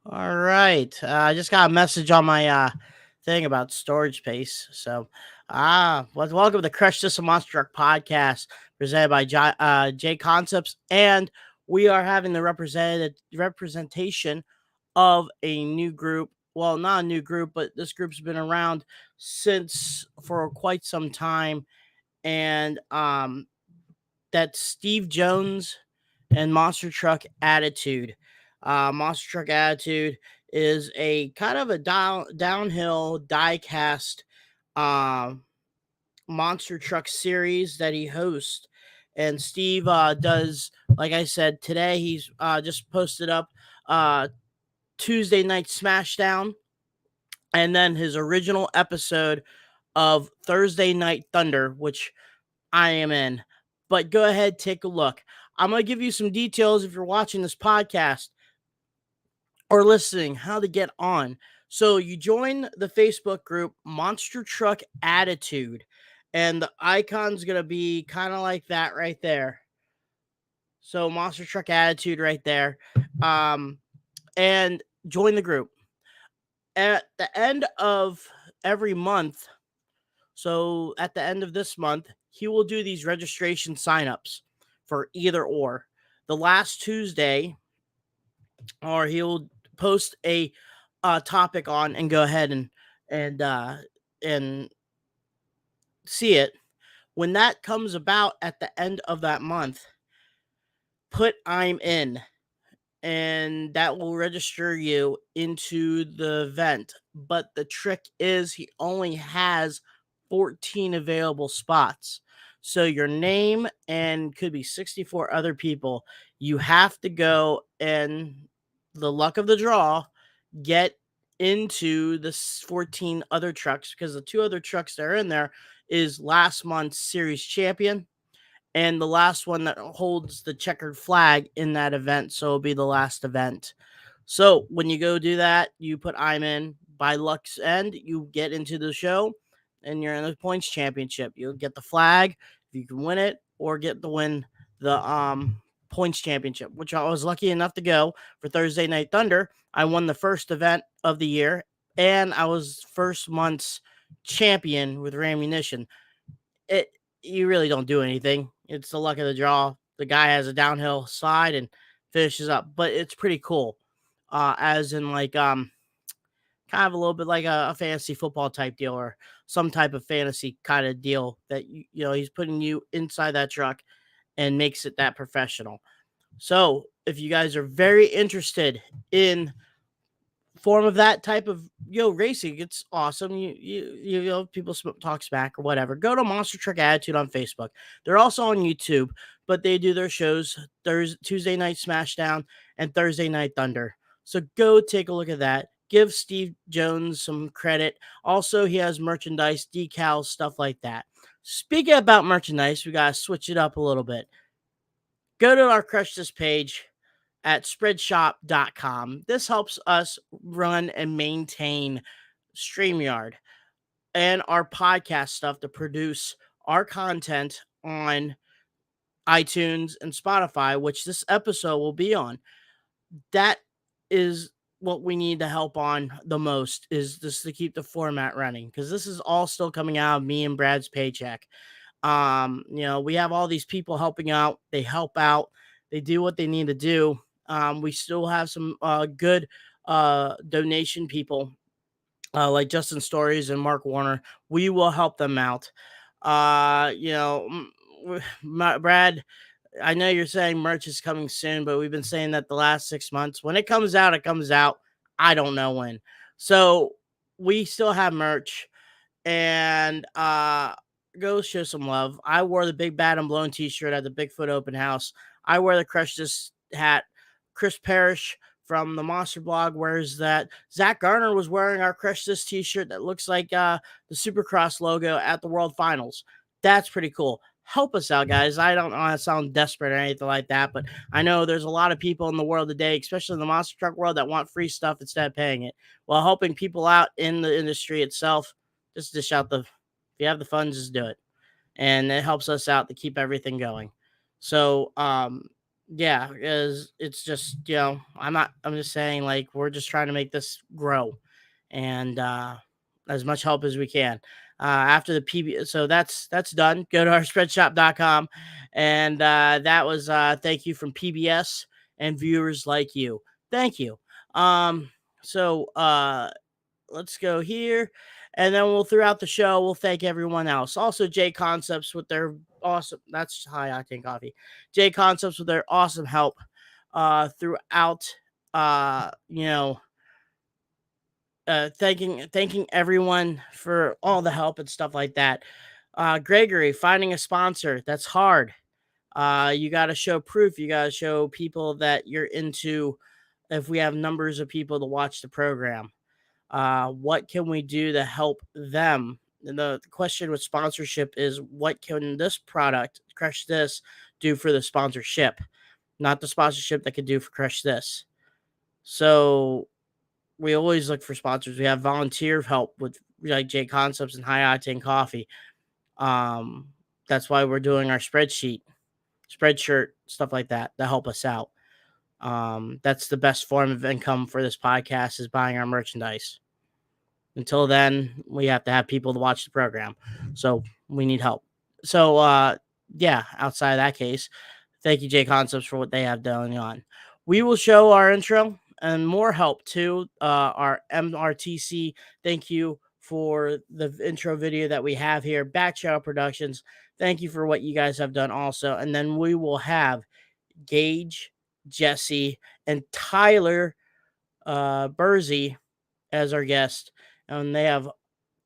All right. I just got a message on my thing about storage space. Welcome to the Crush This a Monster Truck podcast presented by J Concepts, and we are having the representation of a new group. Well, not a new group, but this group's been around since for quite some time, and that's Steve Jones and Monster Truck Attitude. Monster Truck Attitude is a kind of a downhill diecast um, monster truck series that he hosts. And Steve does, like I said, today he's just posted up uh, Tuesday Night Smashdown and then his original episode of Thursday Night Thunder, which I am in. But go ahead, take a look. I'm going to give you some details if you're watching this podcast or listening, how to get on. So you join the Facebook group Monster Truck Attitude, and the icon's going to be kind of like that right there. So Monster Truck Attitude right there. And join the group. At the end of every month, so at the end of this month, he will do these registration signups for either or. The last Tuesday, or he'll post a topic on and go ahead and see it. When that comes about at the end of that month, put I'm in, and that will register you into the event. But the trick is he only has 14 available spots. So your name and could be 64 other people. You have to go and the luck of the draw get into the 14 other trucks, because the two other trucks that are in there is last month's series champion and the last one that holds the checkered flag in that event. So it'll be the last event. So when you go do that, you put I'm in. By luck's end, you get into the show and you're in the points championship. You'll get the flag if you can win it, or get to win the points championship, which I was lucky enough to go for Thursday Night Thunder. I won the first event of the year, and I was first month's champion with Rammunition. It You really don't do anything. It's the luck of the draw. The guy has a downhill slide and finishes up, but it's pretty cool. As in kind of a little bit like a fantasy football type deal, or some type of fantasy kind of deal that he's putting you inside that truck and makes it that professional. So if you guys are very interested in form of that type of racing, it's awesome. People talk smack or whatever, go to Monster Truck Attitude on Facebook. They're also on YouTube, but they do their shows Tuesday Night Smashdown and Thursday Night Thunder. So go take a look at that. Give Steve Jones some credit. Also, he has merchandise, decals, stuff like that. Speaking about merchandise, we gotta switch it up a little bit. Go to our Crush This page at spreadshop.com. This helps us run and maintain StreamYard and our podcast stuff to produce our content on iTunes and Spotify, which this episode will be on. That is what we need to help on the most, is just to keep the format running, because this is all still coming out of me and Brad's paycheck. We have all these people helping out. They help out. They do what they need to do. We still have some good donation people like Justin Stories and Mark Warner. We will help them out. Brad, I know you're saying merch is coming soon, but we've been saying that the last 6 months. When it comes out, it comes out. I don't know when. So we still have merch, and go show some love. I wore the Big Bad and Blown t-shirt at the Bigfoot open house. I wear the Crush This hat. Chris Parrish from the Monster Blog wears that. Zach Garner was wearing our Crush This t-shirt that looks like the Supercross logo at the World Finals. That's pretty cool. Help us out, guys. I don't want to sound desperate or anything like that, but I know there's a lot of people in the world today, especially in the monster truck world, that want free stuff instead of paying it. While helping people out in the industry itself, just dish out if you have the funds, just do it. And it helps us out to keep everything going. So, Yeah, because it's just, I'm just saying, like, we're just trying to make this grow, and as much help as we can. After the PB, so that's done. Go to our spreadshop.com, and that was thank you from PBS and viewers like you. Thank you. Um, so let's go here. And then we'll throughout the show, we'll thank everyone else. Also, J Concepts with their awesome, that's high octane coffee. J Concepts with their awesome help throughout uh you know thanking everyone for all the help and stuff like that. Gregory, finding a sponsor, that's hard. You got to show proof. You got to show people that you're into. If we have numbers of people to watch the program, what can we do to help them? And the question with sponsorship is, what can this product, Crush This, do for the sponsorship, not the sponsorship that could do for Crush This. So we always look for sponsors. We have volunteer help with like J Concepts and High Octane Coffee. That's why we're doing our spreadshirt, stuff like that help us out. That's the best form of income for this podcast, is buying our merchandise. Until then, we have to have people to watch the program. So we need help. So yeah, outside of that case, thank you, J Concepts, for what they have going on. We will show our intro and more help too. Our MRTC, thank you for the intro video that we have here. Back Channel Productions, thank you for what you guys have done also. And then we will have Gage, Jessie, and Tyler Bursey as our guest, and they have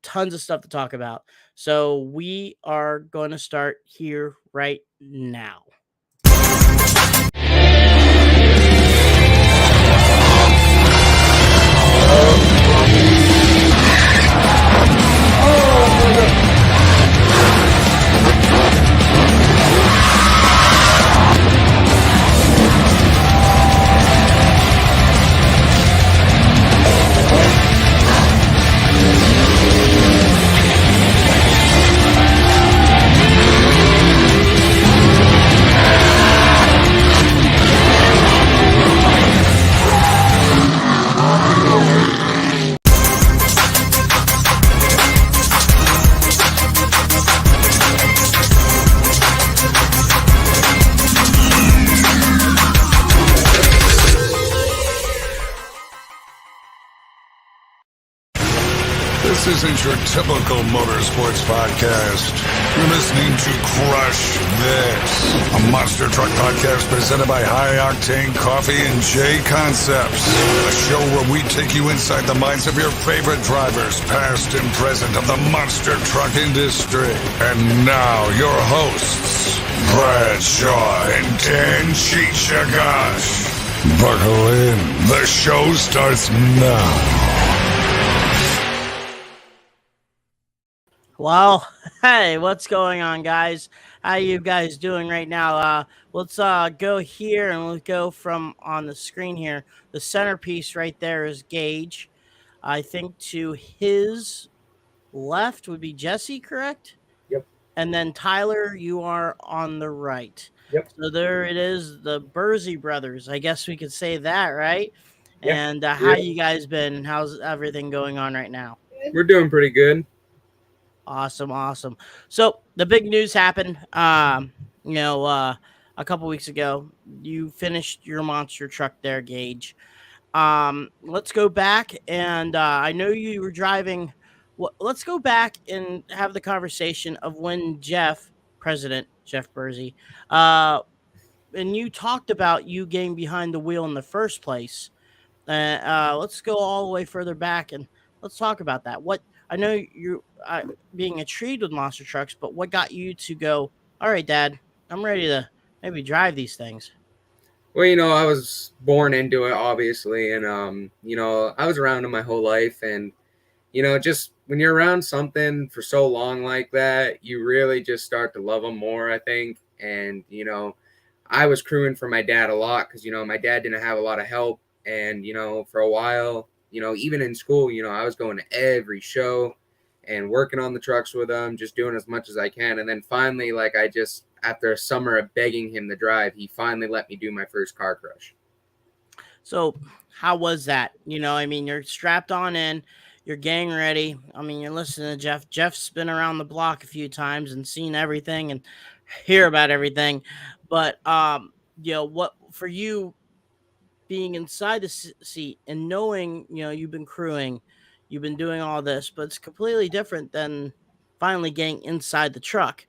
tons of stuff to talk about. So we are going to start here right now. This isn't your typical motorsports podcast. You're listening to Crush This, a monster truck podcast presented by High Octane Coffee and J Concepts. A show where we take you inside the minds of your favorite drivers, past and present, of the monster truck industry. And now, your hosts, Brad Shaw and Dan Chichagash. Buckle in. The show starts now. Well, hey, what's going on, guys? How you guys doing right now? Let's go here, and we'll go from on the screen here. The centerpiece right there is Gage. I think to his left would be Jessie, correct? Yep. And then Tyler, you are on the right. Yep. So there it is, the Bursey brothers. I guess we could say that, right? Yep. And how you guys been? How's everything going on right now? We're doing pretty good. Awesome. So the big news happened, a couple weeks ago. You finished your monster truck there, Gage. Let's go back, and I know you were driving. Let's go back and have the conversation of when President Jeff Bursey, and you talked about you getting behind the wheel in the first place. Let's go all the way further back, and let's talk about that. I know you're being intrigued with monster trucks, but what got you to go, all right, Dad, I'm ready to maybe drive these things? Well, I was born into it, obviously, and, I was around it my whole life, and, just when you're around something for so long like that, you really just start to love them more, I think, and, I was crewing for my dad a lot because, my dad didn't have a lot of help, and, for a while, even in school, I was going to every show and working on the trucks with them, just doing as much as I can. And then finally, I after a summer of begging him to drive, he finally let me do my first car crush. So, how was that? I mean, you're strapped on in, you're getting ready. I mean, you're listening to Jeff. Jeff's been around the block a few times and seen everything and hear about everything. But, what for you being inside the seat and knowing, you've been crewing, you've been doing all this, but it's completely different than finally getting inside the truck.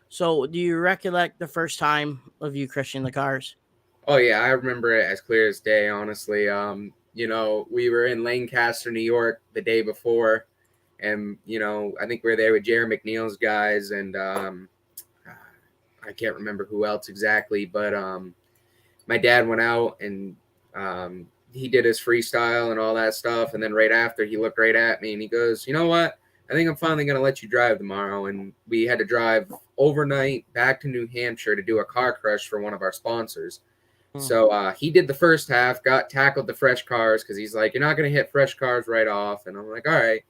So, do you recollect the first time of you crushing the cars? Oh yeah, I remember it as clear as day, honestly. We were in Lancaster, New York the day before, and I think we were there with Jerry McNeil's guys, and I can't remember who else exactly, but my dad went out and he did his freestyle and all that stuff, and then right after he looked right at me and he goes, "You know what? I think I'm finally gonna let you drive tomorrow." And we had to drive overnight back to New Hampshire to do a car crush for one of our sponsors. So he did the first half, tackled the fresh cars because he's like, "You're not going to hit fresh cars right off." And I'm like, "All right."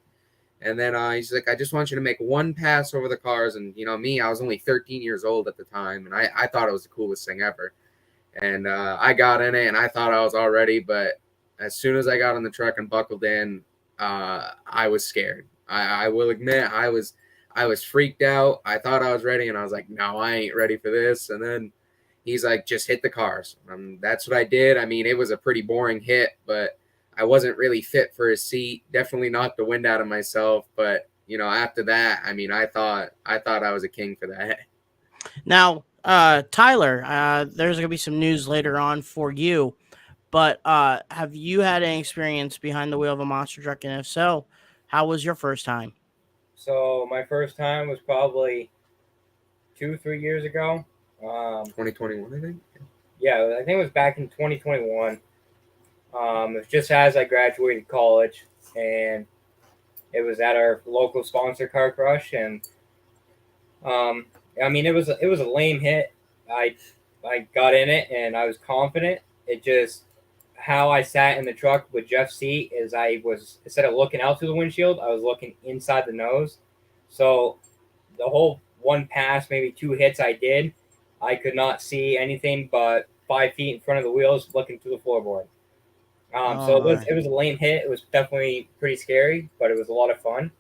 And then he's like, "I just want you to make one pass over the cars." And, me, I was only 13 years old at the time. And I thought it was the coolest thing ever. And I got in it and I thought I was all ready. But as soon as I got in the truck and buckled in, I was scared. I will admit I was freaked out. I thought I was ready. And I was like, "No, I ain't ready for this." And then he's like, "Just hit the cars." That's what I did. I mean, it was a pretty boring hit, but I wasn't really fit for a seat. Definitely knocked the wind out of myself. But after that, I mean, I thought I was a king for that. Now, Tyler, there's gonna be some news later on for you, but have you had any experience behind the wheel of a monster truck? And if so, how was your first time? So my first time was probably 2-3 years ago. 2021, I think. Yeah, I think it was back in 2021. It was just as I graduated college, and it was at our local sponsor car crush, and I mean it was a lame hit. I got in it and I was confident. It just how I sat in the truck with Jeff's seat is I was, instead of looking out through the windshield, I was looking inside the nose. So the whole one pass, maybe two hits I did, I could not see anything but 5 feet in front of the wheels looking through the floorboard. So it was a lame hit. It was definitely pretty scary, but it was a lot of fun.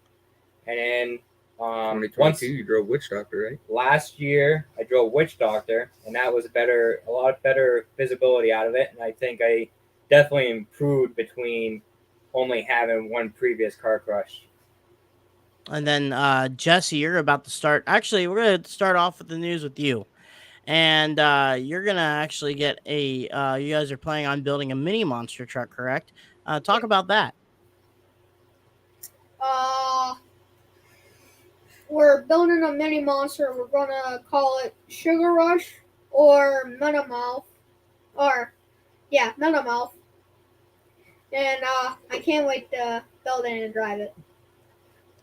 And then 2022, you drove Witch Doctor, right? Last year I drove Witch Doctor, and that was a lot better visibility out of it. And I think I definitely improved between only having one previous car crush. And then Jesse, you're about to start. Actually, we're gonna start off with the news with you, and you're gonna actually get a. You guys are planning on building a mini monster truck, correct? Talk about that. We're building a mini monster. We're gonna call it Sugar Rush or Metamouth, Metamouth. And I can't wait to build it and drive it.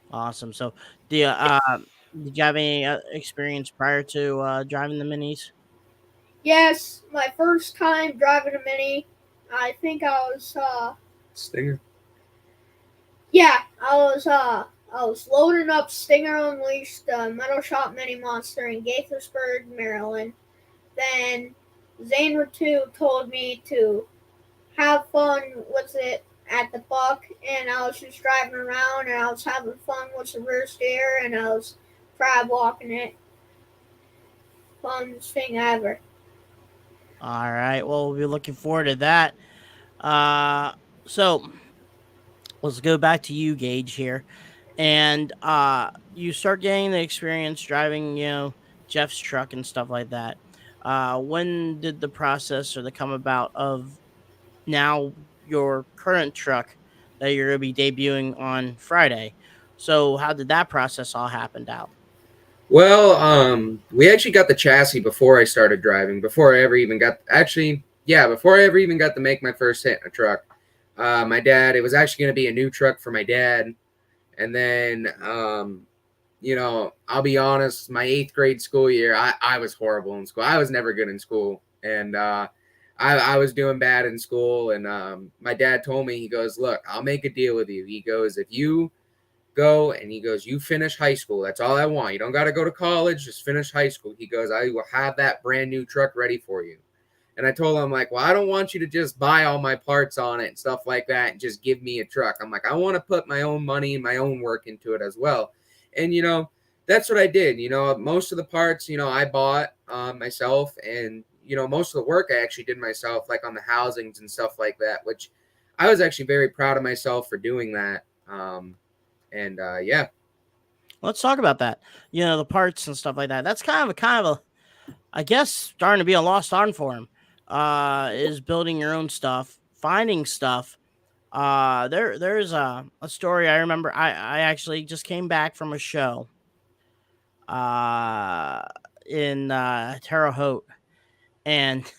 Awesome. So, do you, did you have any experience prior to driving the minis? Yes, my first time driving a mini. I think I was Stinger. yeah, I was loading up Stinger Unleashed, the Metal Shop Mini Monster in Gaithersburg, Maryland. Then Zane Ratu told me to have fun with it at the buck, and I was just driving around and I was having fun with the rear steer and I was crab walking it. Funnest thing ever. All right. Well, we'll be looking forward to that. So let's go back to you, Gage, here. And you start getting the experience driving, Jeff's truck and stuff like that. When did the process or the come about of now your current truck that you're going to be debuting on Friday? So how did that process all happen out? Well, we actually got the chassis before I started driving. Before I ever even got to make my first hit in a truck. My dad, it was actually going to be a new truck for my dad. And then, I'll be honest, my 8th grade school year, I was horrible in school. I was never good in school. And I was doing bad in school. And my dad told me, he goes, "Look, I'll make a deal with you." He goes, "If you go, and he goes, you finish high school. That's all I want. You don't got to go to college. Just finish high school. He goes, I will have that brand new truck ready for you. And I told him, like, well, I don't want you to just buy all my parts on it and stuff like that and just give me a truck. I'm like, I want to put my own money and my own work into it as well. And, that's what I did. Most of the parts, I bought myself, and, most of the work I actually did myself, like on the housings and stuff like that, which I was actually very proud of myself for doing that. Yeah. Let's talk about that. The parts and stuff like that. That's kind of a, I guess, starting to be a lost art for him. Is building your own stuff, finding stuff. There's a story I remember. I actually just came back from a show in Terre Haute, and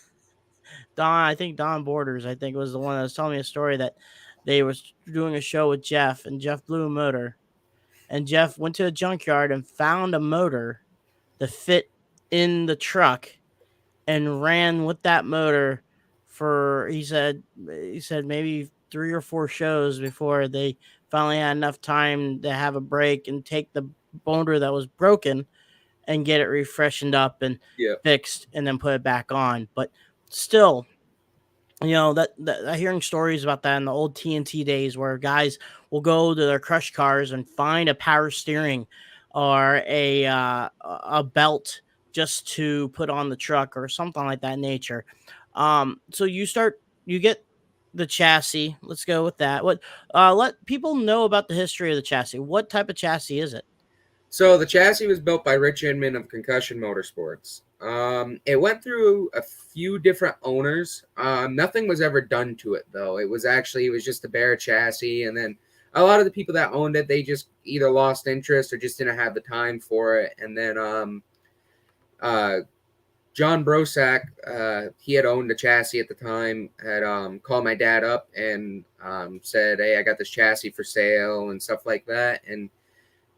I think Don Borders, I think, was the one that was telling me a story that they was doing a show with Jeff, and Jeff blew a motor, and Jeff went to a junkyard and found a motor that fit in the truck and ran with that motor for, he said maybe 3 or 4 shows before they finally had enough time to have a break and take the motor that was broken and get it refreshened up and fixed and then put it back on. But still, that hearing stories about that in the old TNT days where guys will go to their crush cars and find a power steering or a belt just to put on the truck or something like that nature. So you get the chassis. Let's go with that. Let people know about the history of the chassis. What type of chassis is it? So the chassis was built by Rich Inman of Concussion Motorsports. It went through a few different owners. Nothing was ever done to it, though. It was just a bare chassis, and then a lot of the people that owned it, they just either lost interest or just didn't have the time for it. And then John Brosak, he had owned the chassis at the time, had called my dad up and said, hey, I got this chassis for sale and stuff like that. And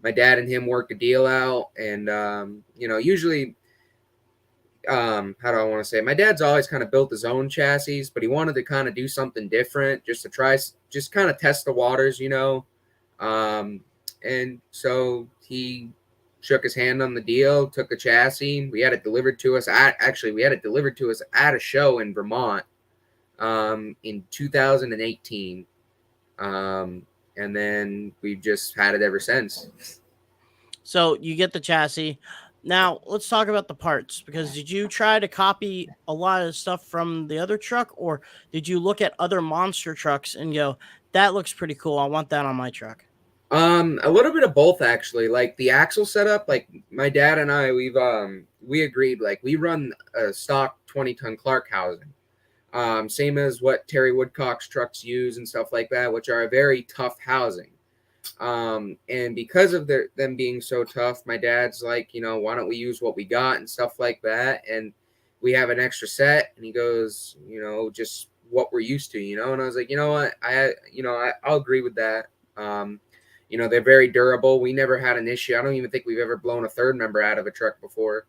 my dad and him worked a deal out, and usually, how do I want to say? My dad's always kind of built his own chassis, but he wanted to kind of do something different, just to try, just kind of test the waters, and so he shook his hand on the deal, took the chassis. We had it delivered to us at a show in Vermont, in 2018. And then we've just had it ever since. So you get the chassis. Now let's talk about the parts, because did you try to copy a lot of stuff from the other truck, or did you look at other monster trucks and go, that looks pretty cool, I want that on my truck? A little bit of both, actually. Like the axle setup, like my dad and I, we agreed, like we run a stock 20-ton Clark housing. Same as what Terry Woodcock's trucks use and stuff like that, which are a very tough housing. And because of them being so tough, my dad's like, why don't we use what we got and stuff like that? And we have an extra set, and he goes, just what we're used to, and I was like, you know what? I'll agree with that. They're very durable. We never had an issue. I don't even think we've ever blown a third member out of a truck before.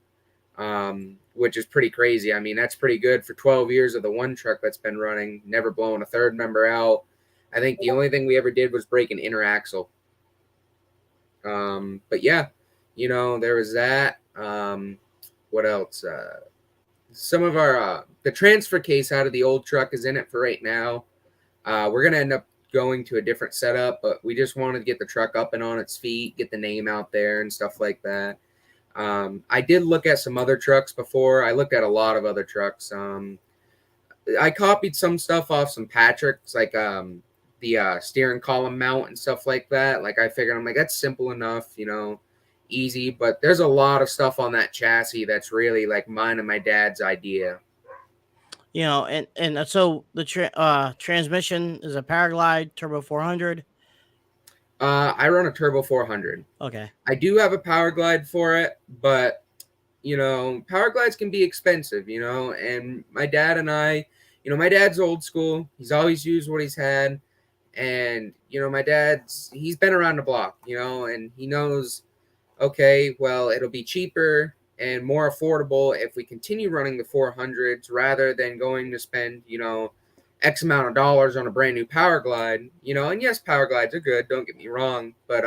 Which is pretty crazy. I mean, that's pretty good for 12 years of the one truck that's been running, never blowing a third member out. I think the only thing we ever did was break an inner axle. But yeah, there was that. What else? Some of our, the transfer case out of the old truck is in it for right now. We're going to end up going to a different setup, but we just wanted to get the truck up and on its feet, get the name out there and stuff like that. I did look at some other trucks before. I looked at a lot of other trucks. I copied some stuff off some Patrick's, like the steering column mount and stuff like that. Like I figured, I'm like, that's simple enough, easy. But there's a lot of stuff on that chassis that's really like mine and my dad's idea. And so the transmission is a Paraglide Turbo 400. I run a Turbo 400. Okay. I do have a Power Glide for it, but, Power Glides can be expensive, and my dad and I, my dad's old school. He's always used what he's had. And, my he's been around the block, and he knows, okay, well, it'll be cheaper and more affordable if we continue running the 400s rather than going to spend, X amount of dollars on a brand new Power Glide, you know, and yes, Power Glides are good, don't get me wrong, but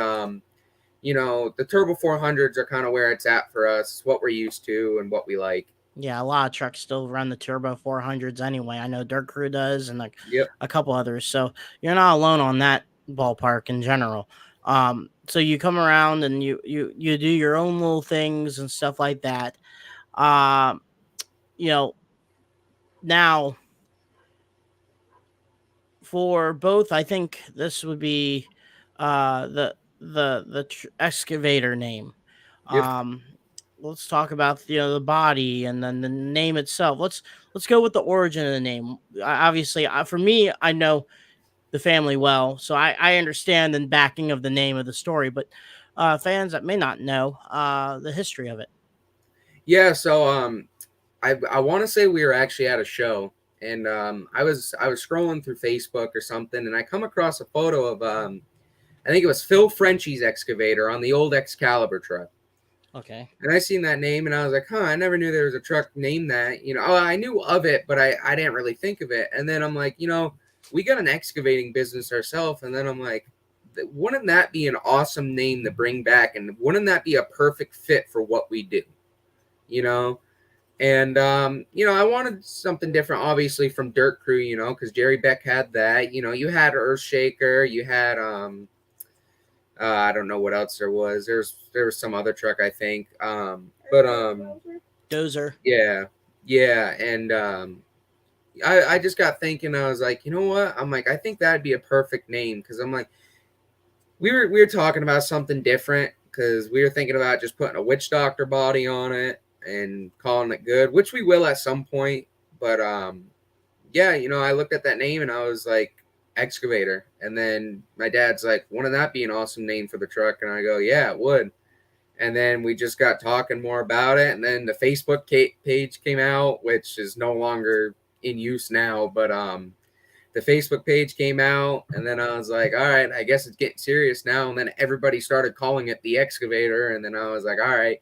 you know, the Turbo 400s are kind of where it's at for us, what we're used to and what we like. Yeah, a lot of trucks still run the Turbo 400s anyway. I know Dirt Crew does, and like Yep. a couple others. So you're not alone on that ballpark in general. So you come around and you do your own little things and stuff like that. Um, you know, now for both, I think this would be the excavator name. Yep. Um, let's talk about the body and then the name itself. Let's go with the origin of the name. Obviously, for me, I know the family well, so I understand the backing of the name of the story. But fans that may not know the history of it. Yeah, so I want to say we were actually at a show, and I was scrolling through Facebook or something, and I come across a photo of I think it was Phil Frenchie's excavator on the old Excalibur truck. Okay. And I seen that name, and I was like, huh, I never knew there was a truck named that. You know, I knew of it, but I didn't really think of it. And then I'm like, you know, we got an excavating business ourselves, and then I'm like, wouldn't that be an awesome name to bring back, and wouldn't that be a perfect fit for what we do? You know. And, you know, I wanted something different, obviously, from Dirt Crew, you know, because Jerry Beck had that. You know, you had Earthshaker, you had, I don't know what else there was. There was some other truck, I think. Dozer. Yeah. And I just got thinking, I was like, you know what? I'm like, I think that'd be a perfect name, because I'm like, we were talking about something different, because we were thinking about just putting a witch doctor body on it and calling it good, which we will at some point. But yeah, you know, I looked at that name and I was like, excavator. And then my dad's like, wouldn't that be an awesome name for the truck? And I go, yeah, it would. And then we just got talking more about it. And then the Facebook page came out, which is no longer in use now. But the Facebook page came out, and then I was like, all right, I guess it's getting serious now. And then everybody started calling it the excavator. And then I was like, all right,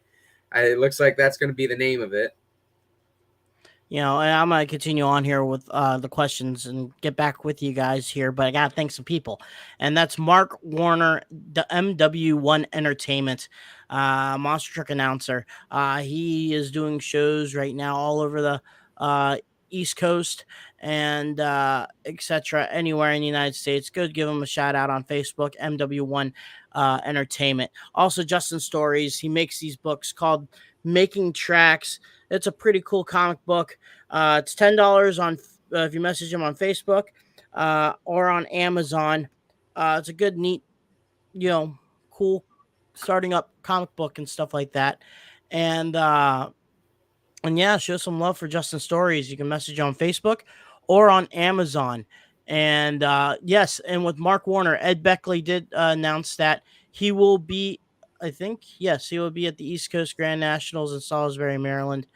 it looks like that's going to be the name of it. And I'm going to continue on here with the questions and get back with you guys here, but I got to thank some people. And that's Mark Warner, the MW1 Entertainment, monster truck announcer. He is doing shows right now all over the East Coast and etc. Anywhere in the United States. Go give him a shout out on Facebook, MW1 Entertainment. Also, Justin Stories. He makes these books called Making Tracks. It's a pretty cool comic book. It's $10 on if you message him on Facebook or on Amazon. It's a good, neat, cool starting up comic book and stuff like that. And yeah, show some love for Justin Stories. You can message on Facebook or on Amazon. And yes, and with Mark Warner, Ed Beckley did announce that he will be, I think, yes, he will be at the East Coast Grand Nationals in Salisbury, Maryland.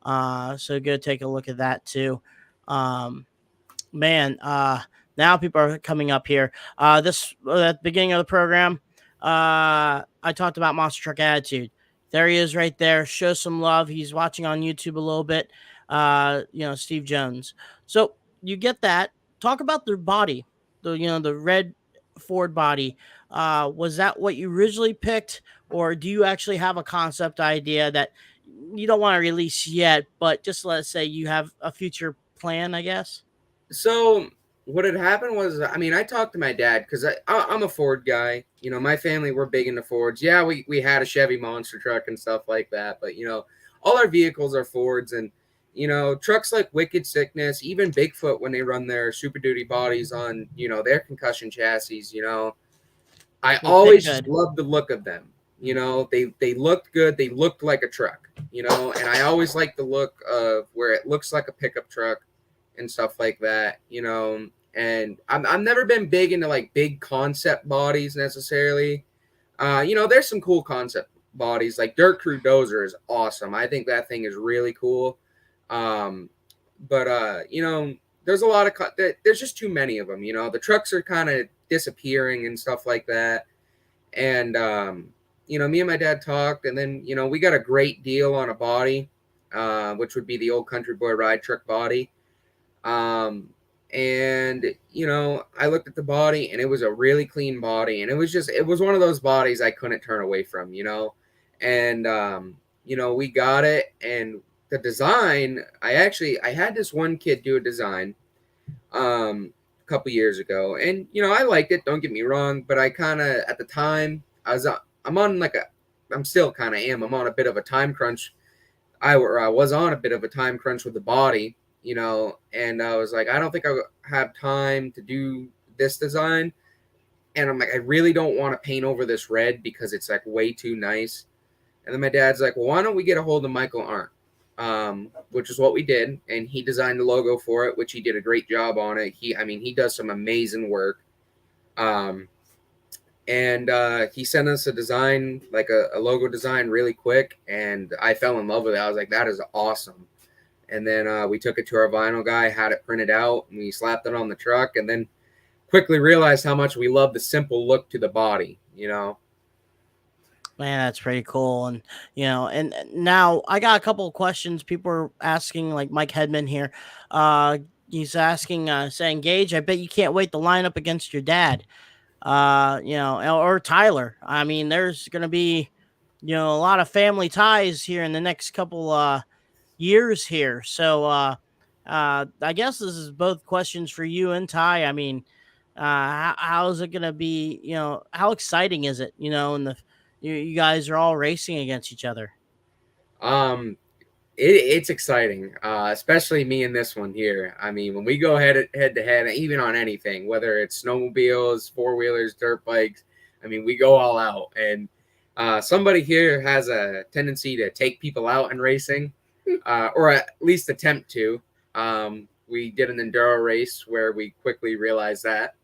So go take a look at that too. Man, now people are coming up here. This at the beginning of the program, I talked about Monster Truck Attitude. There he is right there. Show some love. He's watching on YouTube a little bit. Steve Jones. So you get that. Talk about their body. The red Ford body. Was that what you originally picked, or do you actually have a concept idea that you don't want to release yet, but just let's say you have a future plan, I guess? So what had happened was, I mean, I talked to my dad, because I'm a Ford guy. You know, my family, we're big into Fords. Yeah, we had a Chevy monster truck and stuff like that, but, you know, all our vehicles are Fords. And, you know, trucks like Wicked Sickness, even Bigfoot, when they run their Super Duty bodies on, you know, their concussion chassis, you know, I always just loved the look of them. You know, they looked good. They looked like a truck, you know, and I always like the look of where it looks like a pickup truck and stuff like that, you know. And I've never been big into like big concept bodies necessarily. You know, there's some cool concept bodies, like Dirt Crew Dozer is awesome. I think that thing is really cool. But you know, there's a lot of there's just too many of them. You know, the trucks are kind of disappearing and stuff like that. And you know, me and my dad talked, and then, you know, we got a great deal on a body, which would be the old Country Boy ride truck body. And I looked at the body, and it was a really clean body, and it was one of those bodies I couldn't turn away from. And we got it, and the design, I had this one kid do a design a couple years ago, and I liked it, don't get me wrong, but I kind of, at the time, I'm on I'm still kind of I'm on a bit of a time crunch. I was on a bit of a time crunch with the body, and I was like, I don't think I have time to do this design. And I'm like, I really don't want to paint over this red because it's like way too nice. And then my dad's like, well, why don't we get a hold of Michael Arndt? Which is what we did. And he designed the logo for it, which he did a great job on it. He does some amazing work. And he sent us a design, like a logo design really quick. And I fell in love with it. I was like, that is awesome. And then we took it to our vinyl guy, had it printed out, and we slapped it on the truck, and then quickly realized how much we love the simple look to the body, Man, that's pretty cool. And, and now I got a couple of questions. People are asking, like Mike Hedman here. He's asking, saying, Gage, I bet you can't wait to line up against your dad, or Tyler. I mean, there's going to be, a lot of family ties here in the next couple years here. So I guess this is both questions for you and Ty. I mean, how is it going to be? How exciting is it? And you guys are all racing against each other. It's exciting, especially me in this one here. I mean, when we go head to head, even on anything, whether it's snowmobiles, four-wheelers, dirt bikes, I mean, we go all out. And somebody here has a tendency to take people out in racing, or at least attempt to. We did an enduro race where we quickly realized that.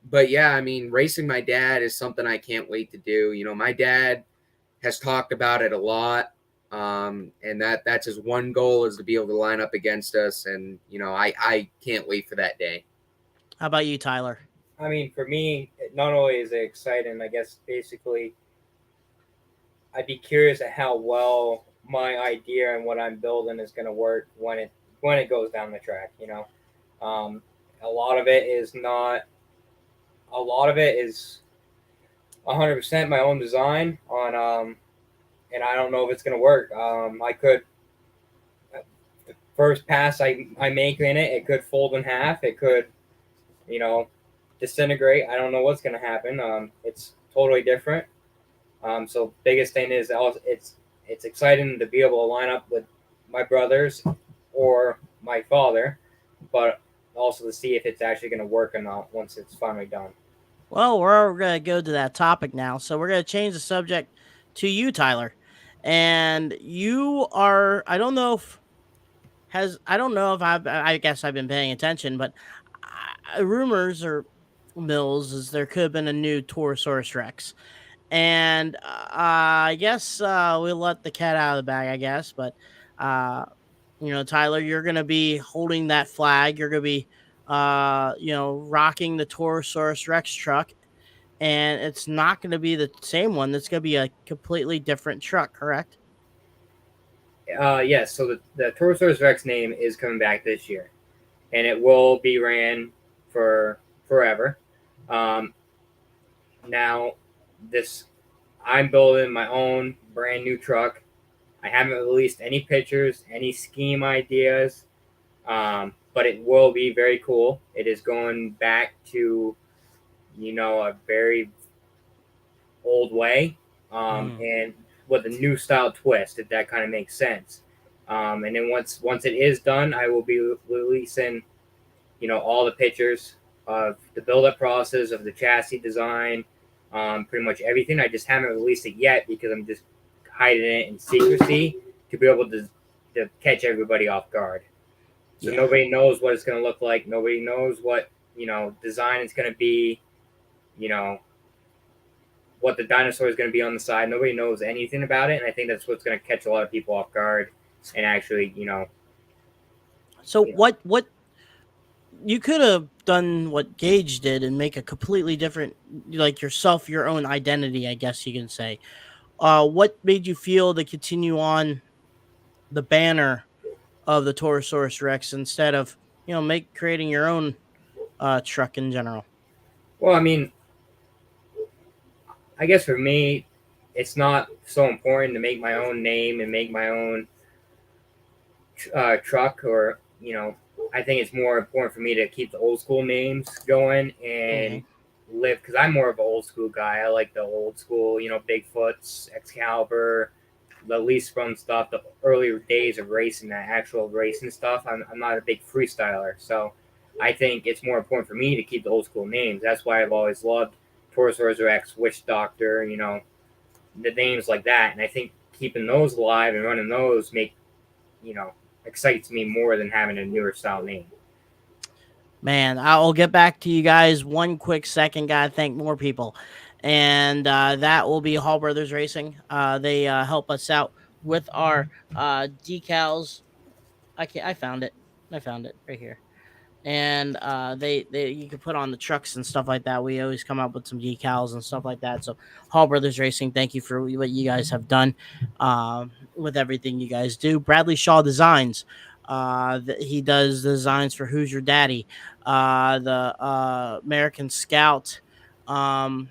But yeah, I mean, racing my dad is something I can't wait to do. My dad has talked about it a lot. And that's his one goal, is to be able to line up against us. And, I can't wait for that day. How about you, Tyler? I mean, for me, not only is it exciting, I guess basically I'd be curious at how well my idea and what I'm building is going to work when it goes down the track. A lot of it is 100% my own design on, and I don't know if it's going to work. I could, the first pass I make in it, it could fold in half. It could, disintegrate. I don't know what's going to happen. It's totally different. So biggest thing is it's exciting to be able to line up with my brothers or my father, but also to see if it's actually going to work or not once it's finally done. Well, we're going to go to that topic now. So we're going to change the subject to you, Tyler. And you are, I guess I've been paying attention, but rumors or mills is there could have been a new Torosaurus Rex. And I guess we'll let the cat out of the bag, I guess. But, Tyler, you're going to be holding that flag. You're going to be, rocking the Torosaurus Rex truck. And it's not going to be the same one. That's going to be a completely different truck, correct? Yes. So the Torosaurus Rex name is coming back this year. And it will be ran for forever. Now, I'm building my own brand new truck. I haven't released any pictures, any scheme ideas, but it will be very cool. It is going back to, a very old way, and with a new style twist, if that kind of makes sense. And then once it is done, I will be releasing, all the pictures of the build-up process, of the chassis design, pretty much everything. I just haven't released it yet because I'm just hiding it in secrecy to be able to catch everybody off guard. So nobody knows what it's going to look like. Nobody knows what, design it's going to be, what the dinosaur is going to be on the side. Nobody knows anything about it. And I think that's what's going to catch a lot of people off guard and actually, So what you could have done what Gage did and make a completely different, like yourself, your own identity, I guess you can say. What made you feel to continue on the banner of the Torosaurus Rex instead of, creating your own truck in general? Well, I mean, I guess for me, it's not so important to make my own name and make my own truck, or I think it's more important for me to keep the old school names going and live, because I'm more of an old school guy. I like the old school, Bigfoots, Excalibur, the least fun stuff, the earlier days of racing, that actual racing stuff. I'm not a big freestyler, so I think it's more important for me to keep the old school names. That's why I've always loved Torosaurus Rex, Witch Doctor, the names like that. And I think keeping those alive and running those excites me more than having a newer style name. Man, I'll get back to you guys one quick second. Gotta thank more people. And that will be Hall Brothers Racing. They help us out with our decals. I found it right here. And they you can put on the trucks and stuff like that. We always come up with some decals and stuff like that. So Hall Brothers Racing, thank you for what you guys have done with everything you guys do. Bradley Shaw Designs, he does designs for Who's Your Daddy, the American Scout, and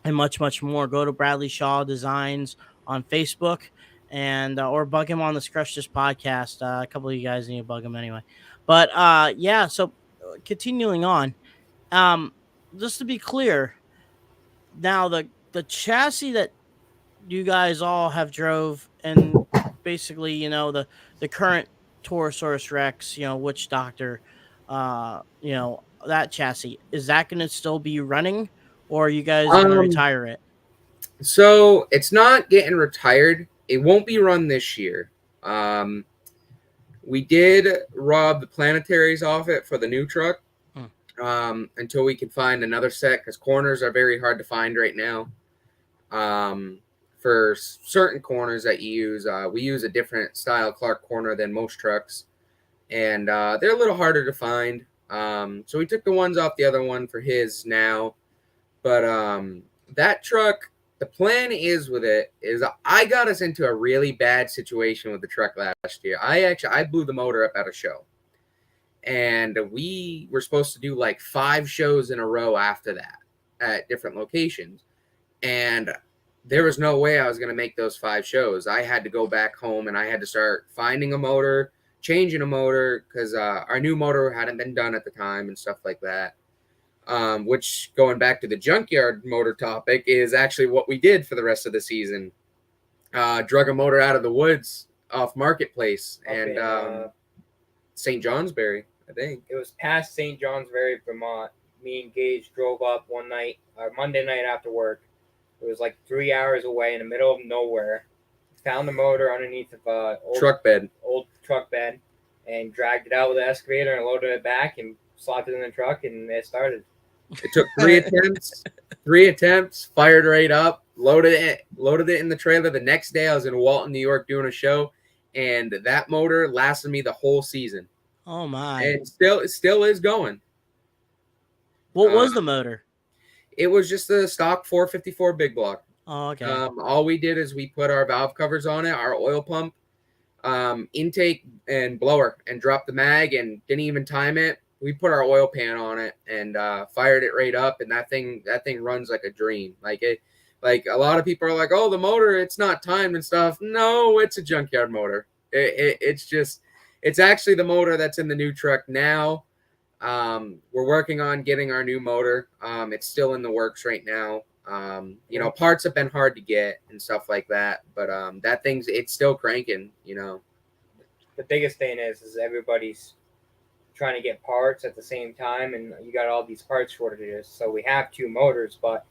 much more. Go to Bradley Shaw Designs on Facebook, and or bug him on the Crush This podcast. A couple of you guys need to bug him anyway. But yeah, so continuing on, just to be clear, now the chassis that you guys all have drove, and basically, the current Torosaurus Rex, Witch Doctor, that chassis, is that going to still be running, or are you guys going to retire it? So it's not getting retired. It won't be run this year. We did rob the planetaries off it for the new truck until we could find another set, because corners are very hard to find right now. For certain corners that you use, we use a different style Clark corner than most trucks, and they're a little harder to find. So we took the ones off the other one for his now. But that truck, the plan is I got us into a really bad situation with the truck last year. I blew the motor up at a show, and we were supposed to do like 5 shows in a row after that at different locations, and there was no way I was going to make those 5 shows. I had to go back home, and I had to start finding a motor, changing a motor, because our new motor hadn't been done at the time and stuff like that. Which, going back to the junkyard motor topic, is actually what we did for the rest of the season. Drug a motor out of the woods off Marketplace and St. Johnsbury, I think. It was past St. Johnsbury, Vermont. Me and Gage drove up one night, Monday night after work. It was like 3 hours away in the middle of nowhere. Found the motor underneath of old truck bed, and dragged it out with the excavator and loaded it back and slapped it in the truck, and it started. It took 3 attempts, fired right up, loaded it in the trailer. The next day I was in Walton, New York doing a show, and that motor lasted me the whole season. Oh my. And it still is going. What was the motor? It was just the stock 454 big block. Oh, okay. All we did is we put our valve covers on it, our oil pump, intake and blower, and dropped the mag, and didn't even time it. We put our oil pan on it and fired it right up, and that thing runs like a dream. Like a lot of people are like, "Oh, the motor, it's not timed and stuff." No, it's a junkyard motor. It's actually the motor that's in the new truck now. We're working on getting our new motor. It's still in the works right now. Parts have been hard to get and stuff like that, but it's still cranking. The biggest thing is everybody's trying to get parts at the same time, and you got all these parts shortages. So we have 2 motors, but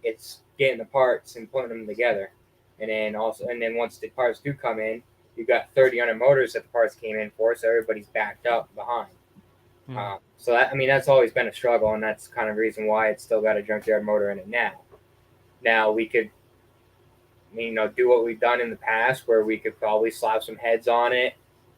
it's getting the parts and putting them together. And then once the parts do come in, you've got 30 other motors that the parts came in for, so everybody's backed up behind. So that's always been a struggle, and that's kind of the reason why it's still got a junkyard motor in it now. Now we could, do what we've done in the past, where we could probably slap some heads on it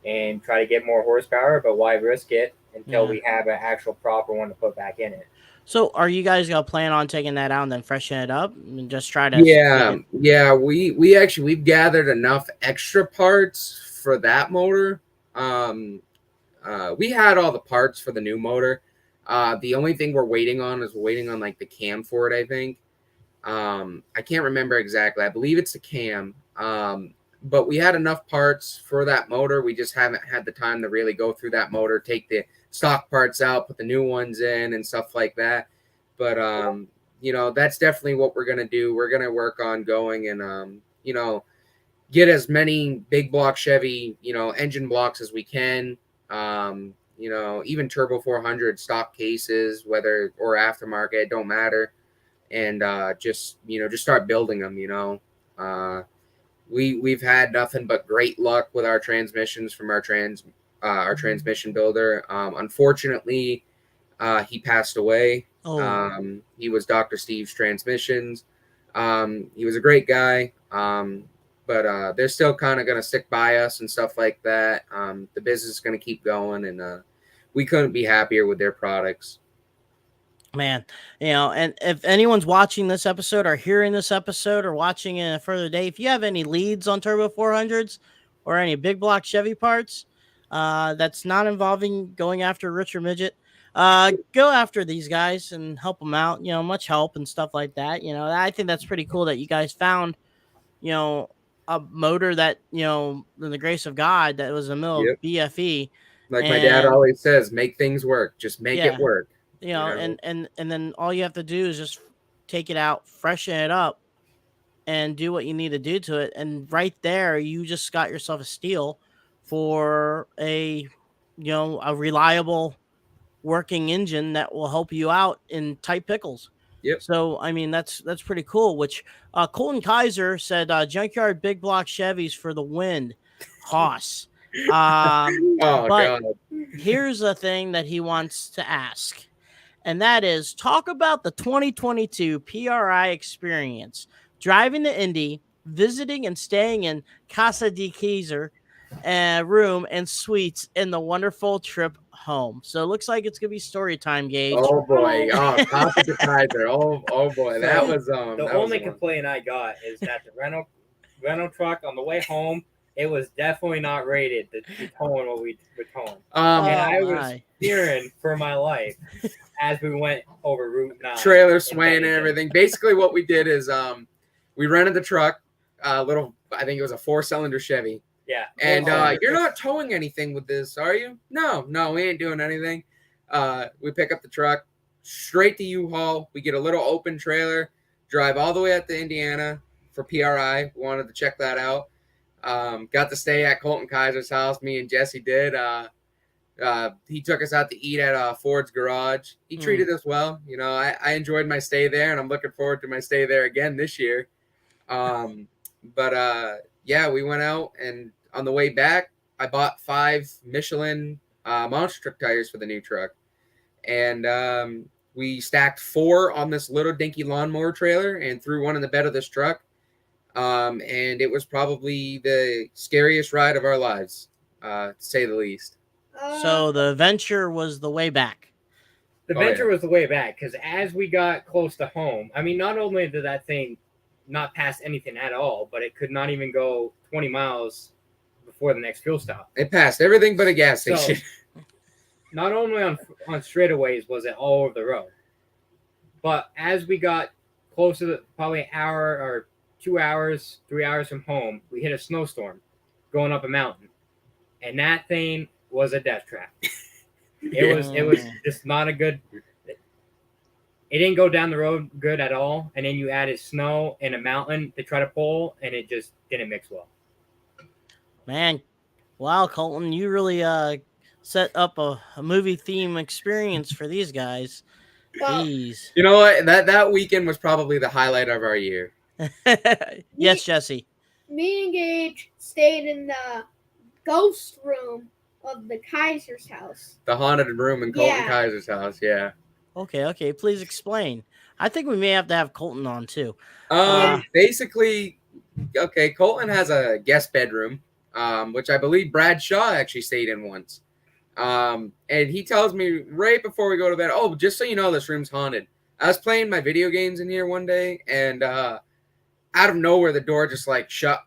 and try to get more horsepower, but why risk it until we have an actual proper one to put back in it? So are you guys gonna plan on taking that out and then freshen it up and just try to? Yeah. We've gathered enough extra parts for that motor. we had all the parts for the new motor. The only thing we're waiting on like the cam for it, I think. I can't remember exactly. I believe it's the cam. But we had enough parts for that motor. We just haven't had the time to really go through that motor, take the stock parts out, put the new ones in and stuff like that. But, that's definitely what we're going to do. We're going to work on going and, get as many big block Chevy, engine blocks as we can. Even Turbo 400 stock cases, whether or aftermarket, it don't matter. And just start building them, We've had nothing but great luck with our transmissions from our transmission builder. Unfortunately, he passed away. Oh, He was Dr. Steve's Transmissions. He was a great guy, but they're still kind of going to stick by us and stuff like that. The business is going to keep going, and we couldn't be happier with their products. man. And if anyone's watching this episode or hearing this episode or watching in a further day, if you have any leads on Turbo 400s or any big block Chevy parts that's not involving going after Rich or Midget, go after these guys and help them out. Much help and stuff like that. I think that's pretty cool that you guys found, a motor that, in the grace of God, that was in the middle of BFE. Like my dad always says, make things work. Just make it work. And then all you have to do is just take it out, freshen it up, and do what you need to do to it. And right there, you just got yourself a steal for a reliable working engine that will help you out in tight pickles. Yep. So, I mean, that's pretty cool, which Colton Kaiser said, junkyard big block Chevys for the win. Hoss. But God. Here's the thing that he wants to ask. And that is, talk about the 2022 PRI experience, driving the Indy, visiting and staying in Casa de Kaiser room and suites in the wonderful trip home. So it looks like it's going to be story time, Gage. Oh, boy. Casa de Kaiser. Oh, boy. That was the only complaint I got is that the rental truck on the way home, it was definitely not rated to be towing what we were towing. And I was fearing for my life as we went over Route 9. Trailer swaying and everything. Basically, what we did is we rented the truck, I think it was a 4-cylinder Chevy. Yeah. And you're not towing anything with this, are you? No, we ain't doing anything. We pick up the truck, straight to U-Haul. We get a little open trailer, drive all the way up to Indiana for PRI. We wanted to check that out. Got to stay at Colton Kaiser's house. Me and Jessie did. He took us out to eat at Ford's Garage. He treated us well. I enjoyed my stay there, and I'm looking forward to my stay there again this year. Yeah, we went out, and on the way back, I bought 5 Michelin monster truck tires for the new truck. And we stacked 4 on this little dinky lawnmower trailer and threw one in the bed of this truck. And it was probably the scariest ride of our lives, to say the least. So the Venture was the way back. The Venture was the way back, because as we got close to home, I mean, not only did that thing not pass anything at all, but it could not even go 20 miles before the next fuel stop. It passed everything but a gas station. So, not only on straightaways was it all over the road, but as we got close to probably an hour or 2 hours, 3 hours from home, we hit a snowstorm going up a mountain, and that thing was a death trap. It was just not a good. It didn't go down the road good at all, and then you added snow and a mountain to try to pull, and it just didn't mix well. Man, wow, Colton, you really set up a movie theme experience for these guys. Jeez. You know what? That weekend was probably the highlight of our year. Yes, Jessie. Me and Gage stayed in the ghost room of the Kaiser's house. The haunted room in Colton Kaiser's house, yeah. Okay. Please explain. I think we may have to have Colton on too. Basically, Colton has a guest bedroom, which I believe Brad Shaw actually stayed in once. And he tells me right before we go to bed, oh, just so you know, this room's haunted. I was playing my video games in here one day, and out of nowhere, the door just like shut,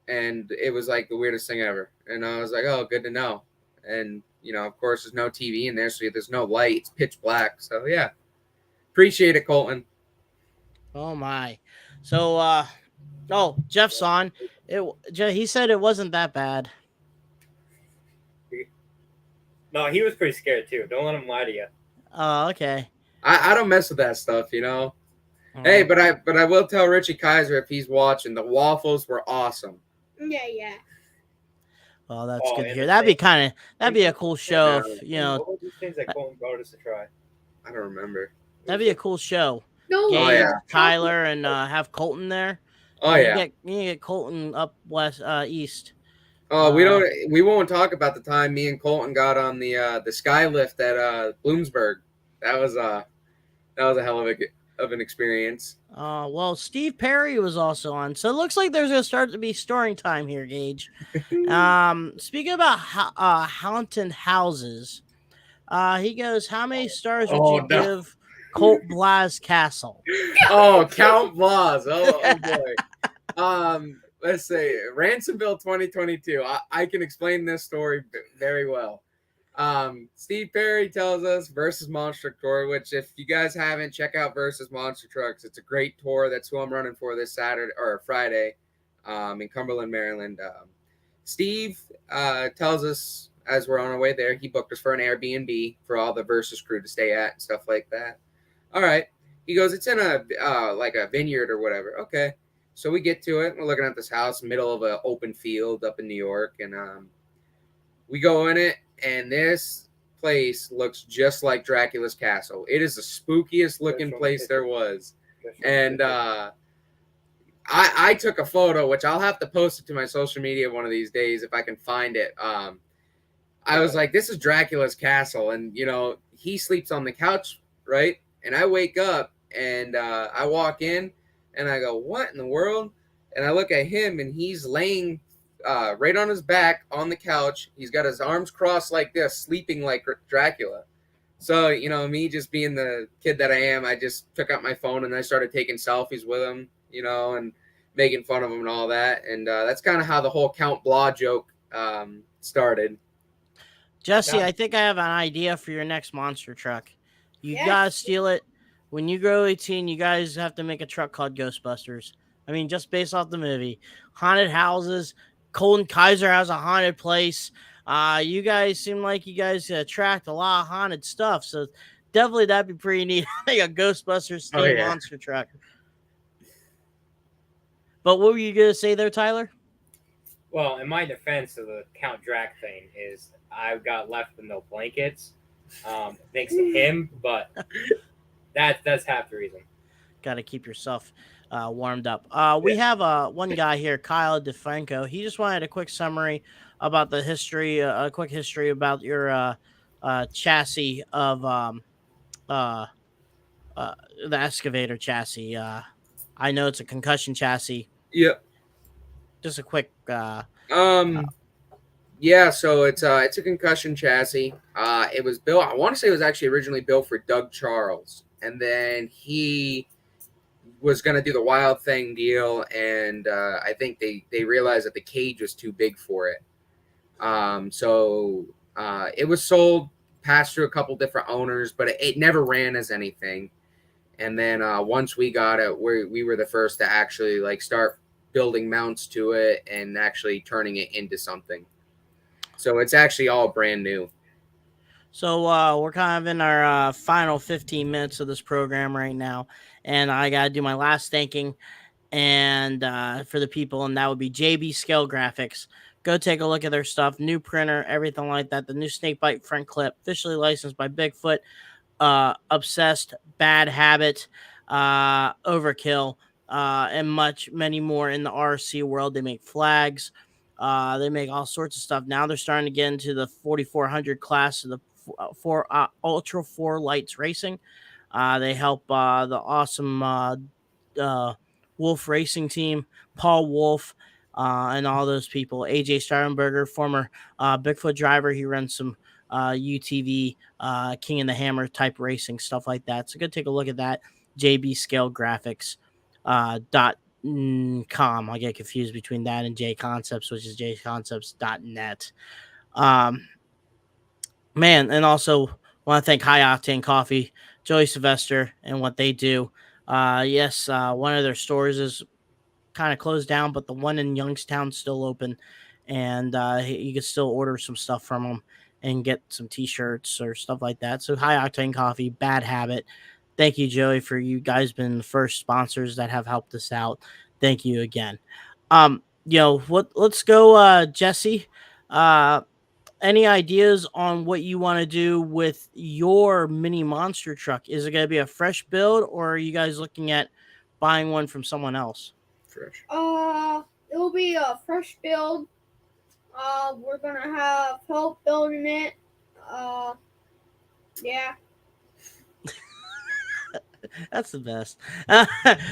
and it was like the weirdest thing ever. And I was like, oh, good to know. And of course, there's no TV in there, so there's no light. It's pitch black. So yeah, appreciate it, Colton. Oh my. So Jeff's on. He said it wasn't that bad. No, he was pretty scared too. Don't let him lie to you. Oh, okay. I don't mess with that stuff, Hey, but I will tell Richie Kaiser if he's watching, the waffles were awesome. Yeah. Well, that's good to and hear. the That'd be a cool show if, What were these things that Colton brought us to try? I don't remember. that'd be a cool show. No. Gage, Oh, yeah. Tyler, and have Colton there. Oh You yeah. get Colton up west, east. Oh, we won't talk about the time me and Colton got on the skylift at Bloomsburg. That was a hell of an experience. Well, Steve Perry was also on, so it looks like there's gonna start to be storing time here, Gage. Speaking about haunted houses, he goes, "How many stars would you give Colt Blas Castle?" Oh, Count Blas. Oh boy. Let's say Ransomville 2022. I can explain this story very well. Steve Perry tells us Versus Monster Truck Tour, which if you guys haven't, check out Versus Monster Trucks. It's a great tour. That's who I'm running for this Saturday or Friday, in Cumberland, Maryland. Steve tells us as we're on our way there, he booked us for an Airbnb for all the Versus crew to stay at and stuff like that. All right. He goes, it's in a like a vineyard or whatever. Okay. So we get to it. We're looking at this house, middle of an open field up in New York, and we go in it, and this place looks just like Dracula's castle. It is the spookiest looking place there was. And I took a photo, which I'll have to post it to my social media one of these days if I can find it. I was like, this is Dracula's castle, and he sleeps on the couch, right? And I wake up and I walk in and I go, what in the world? And I look at him and he's laying right on his back on the couch. He's got his arms crossed like this, sleeping like Dracula. So, me just being the kid that I am, I just took out my phone and I started taking selfies with him, and making fun of him and all that. And that's kind of how the whole Count Blah joke started. Jessie, I think I have an idea for your next monster truck. You gotta steal it. When you grow 18, you guys have to make a truck called Ghostbusters. I mean, just based off the movie. Haunted houses. Colton Kaiser has a haunted place. You guys seem like you guys attract a lot of haunted stuff. So definitely that'd be pretty neat. Like a Ghostbusters themed monster truck. But what were you going to say there, Tyler? Well, in my defense of the Count Drac thing is I got left with no blankets. Thanks to him, but that's half the reason. Got to keep yourself warmed up. We have one guy here, Kyle DeFranco. He just wanted a quick summary about the history, a quick history about your chassis of the excavator chassis. I know it's a concussion chassis. Yep. Just a quick. Yeah, so it's a concussion chassis. It was built. I want to say it was actually originally built for Doug Charles, and then he was going to do the Wild Thing deal, and I think they realized that the cage was too big for it. So it was sold, passed through a couple different owners, but it never ran as anything. And then once we got it, we were the first to actually start building mounts to it and actually turning it into something. So it's actually all brand new. So we're kind of in our final 15 minutes of this program right now, and I got to do my last thanking and for the people, and that would be JB Scale Graphics. Go take a look at their stuff, new printer, everything like that. The new Snakebite front clip, officially licensed by Bigfoot, Obsessed, Bad Habit, Overkill, and many more in the RC world. They make flags. They make all sorts of stuff. Now they're starting to get into the 4400 class of the Ultra 4 Lights Racing. They help the awesome Wolf Racing team, Paul Wolf, and all those people. AJ Starrenberger, former Bigfoot driver. He runs some UTV, King and the Hammer type racing, stuff like that. So go take a look at that. JB Scale Graphics .com. I get confused between that and J Concepts, which is jconcepts.net. Man, and also want to thank High Octane Coffee, Joey Sylvester, and what they do. Yes, one of their stores is kind of closed down, but the one in Youngstown's still open, and you can still order some stuff from them and get some T-shirts or stuff like that. So High Octane Coffee, Bad Habit. Thank you, Joey, for you guys been the first sponsors that have helped us out. Thank you again. What? Let's go, Jessie. Uh, any ideas on what you want to do with your mini monster truck? Is it going to be a fresh build, or are you guys looking at buying one from someone else? Fresh. It'll be a fresh build. We're gonna have help building it. Yeah. That's the best.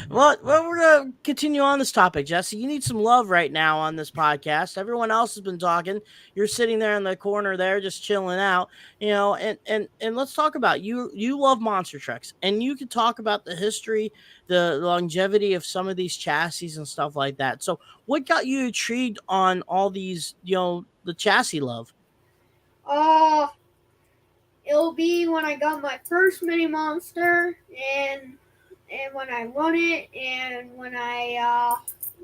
Well, we're going to continue on this topic, Jesse. You need some love right now on this podcast. Everyone else has been talking. You're sitting there in the corner there just chilling out, and let's talk about you. You love monster trucks, and you can talk about the history, the longevity of some of these chassis and stuff like that. So what got you intrigued on all these, the chassis love? It'll be when I got my first mini monster, and when I run it, and when I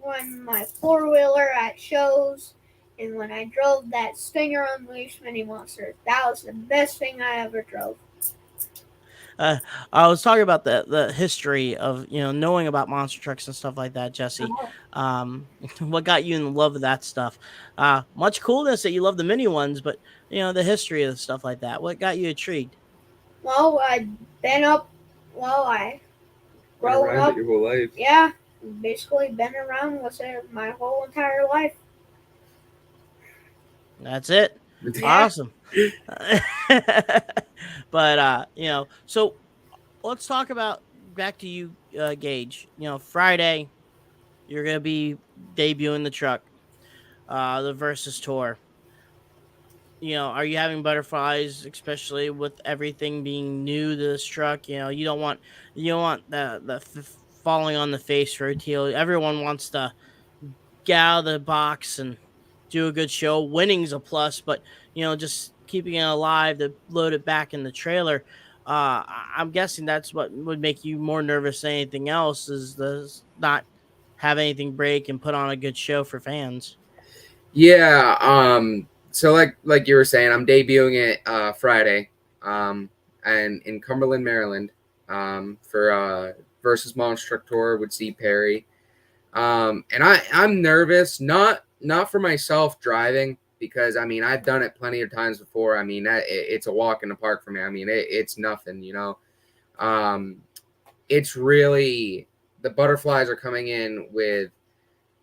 run my 4-wheeler at shows, and when I drove that Stinger Unleashed mini monster. That was the best thing I ever drove. I was talking about the history of knowing about monster trucks and stuff like that, Jesse. What got you in love with that stuff? Much coolness that you love the mini ones, but the history of stuff like that. What got you intrigued? Well, I growing up your whole life. Yeah, basically been around with it my whole entire life. That's it. Yeah. Awesome. But so let's talk about back to you, Gage. Friday, you're gonna be debuting the truck, the Versus Tour. Are you having butterflies, especially with everything being new to this truck? You don't want the falling on the face routine. Everyone wants to get out of the box and do a good show. Winning's a plus, but just keeping it alive to load it back in the trailer. I'm guessing that's what would make you more nervous than anything else, is the not have anything break and put on a good show for fans. Yeah. So like you were saying, I'm debuting it Friday, and in Cumberland, Maryland, for Versus Monster Truck Tour with C. Perry. And I'm nervous, not for myself driving, because I've done it plenty of times before. It's a walk in the park for me. It's nothing, It's really, the butterflies are coming in with